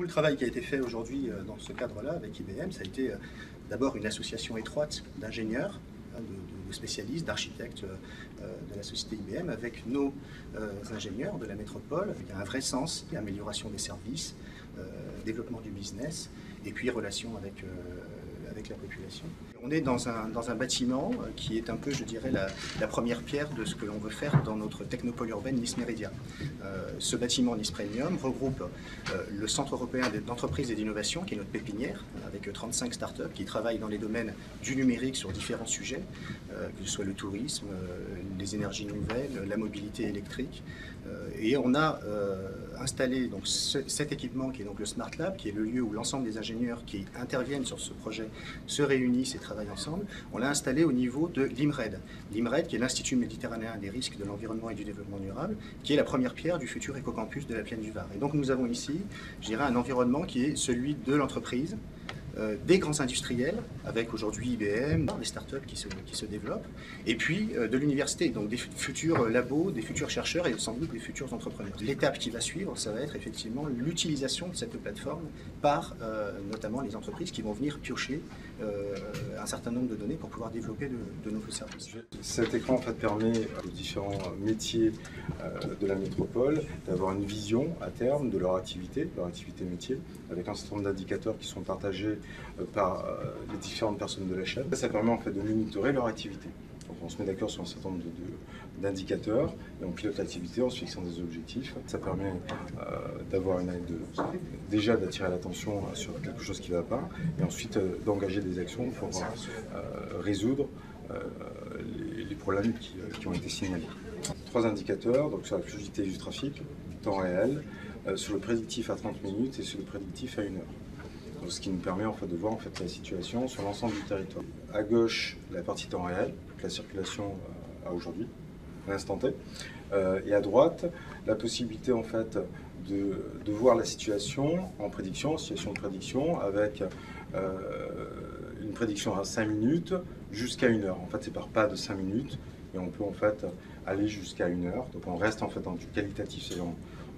Tout le travail qui a été fait aujourd'hui dans ce cadre-là avec IBM, ça a été d'abord une association étroite d'ingénieurs, de spécialistes, d'architectes de la société IBM avec nos ingénieurs de la métropole, avec un vrai sens, amélioration des services, développement du business et puis relation avec la population. On est dans un bâtiment qui est un peu, je dirais, la première pierre de ce que l'on veut faire dans notre technopole urbaine Nice Méridien. Ce bâtiment Nice Premium regroupe le Centre européen d'entreprise et d'innovation, qui est notre pépinière, avec 35 startups qui travaillent dans les domaines du numérique sur différents sujets, que ce soit le tourisme, les énergies nouvelles, la mobilité électrique. Et on a installé donc cet équipement qui est donc le Smart Lab, qui est le lieu où l'ensemble des ingénieurs qui interviennent sur ce projet se réunissent et travaillent ensemble. On l'a installé au niveau de l'IMRED. L'IMRED, qui est l'Institut méditerranéen des risques de l'environnement et du développement durable, qui est la première pierre du futur écocampus de la Plaine du Var. Et donc nous avons ici, je dirais, un environnement qui est celui de l'entreprise, des grands industriels, avec aujourd'hui IBM, des startups qui se développent, et puis de l'université, donc des futurs labos, des futurs chercheurs et sans doute des futurs entrepreneurs. L'étape qui va suivre, ça va être effectivement l'utilisation de cette plateforme par notamment les entreprises qui vont venir piocher un certain nombre de données pour pouvoir développer de nouveaux services. Cet écran en fait, permet aux différents métiers de la métropole d'avoir une vision à terme de leur activité métier, avec un certain nombre d'indicateurs qui sont partagés par les différentes personnes de la chaîne. Ça permet en fait de monitorer leur activité. Donc on se met d'accord sur un certain nombre d'indicateurs et on pilote l'activité en se fixant des objectifs. Ça permet d'avoir une aide, déjà d'attirer l'attention sur quelque chose qui ne va pas et ensuite d'engager des actions pour résoudre les problèmes qui ont été signalés. 3 indicateurs, donc sur la fluidité du trafic, temps réel, sur le prédictif à 30 minutes et sur le prédictif à 1 heure. Donc, ce qui nous permet en fait, de voir en fait, la situation sur l'ensemble du territoire. À gauche, la partie temps réel, la circulation à aujourd'hui, à l'instant T. Et à droite, la possibilité en fait, de voir la situation en prédiction, situation de prédiction, avec une prédiction à 5 minutes jusqu'à 1 heure. En fait, c'est par pas de 5 minutes et on peut en fait aller jusqu'à 1 heure. Donc on reste en fait dans du qualitatif, c'est-à-dire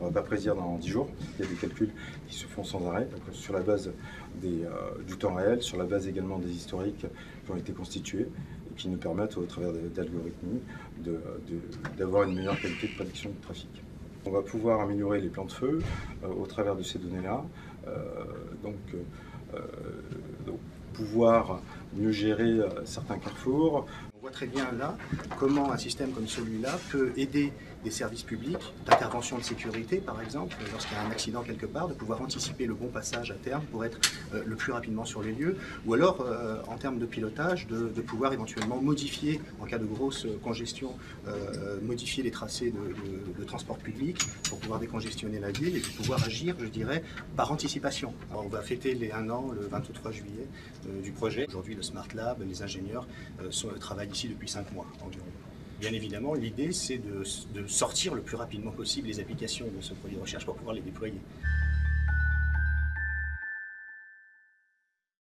on ne va pas prédire dans 10 jours. Il y a des calculs qui se font sans arrêt, donc sur la base du temps réel, sur la base également des historiques qui ont été constitués et qui nous permettent au travers d'algorithmes d'avoir une meilleure qualité de prédiction du trafic. On va pouvoir améliorer les plans de feu au travers de ces données-là, donc pouvoir mieux gérer certains carrefours. On voit très bien là comment un système comme celui-là peut aider des services publics d'intervention de sécurité, par exemple, lorsqu'il y a un accident quelque part, de pouvoir anticiper le bon passage à terme pour être le plus rapidement sur les lieux, ou alors en termes de pilotage, de pouvoir éventuellement modifier, en cas de grosse congestion, modifier les tracés de transport public pour pouvoir décongestionner la ville et puis pouvoir agir, je dirais, par anticipation. Alors, on va fêter les 1 an le 23 juillet du projet. Aujourd'hui, le Smart Lab, les ingénieurs travaillent ici depuis 5 mois environ. Bien évidemment, l'idée, c'est de sortir le plus rapidement possible les applications de ce produit de recherche pour pouvoir les déployer.